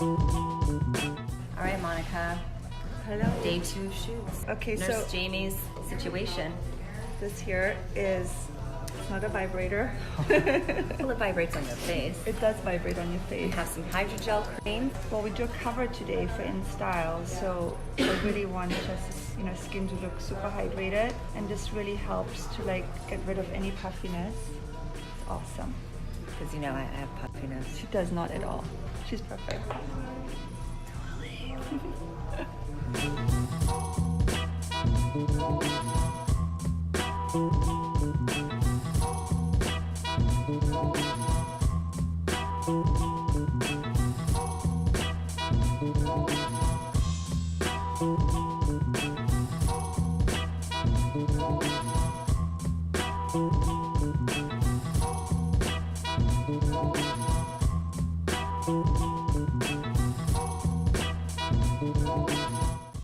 All right, Monica. Hello. Day 2 of shoots. Okay, Nurse so Jamie's situation. this here is, it's not a vibrator. Well, it vibrates on your face. It does vibrate on your We face. have some hydrogel cream. Well, we do a cover today for in style, so I really want just, skin to look super hydrated, and this really helps to like get rid of any puffiness. It's awesome. Because you know I have puffiness. She does not at all. She's perfect.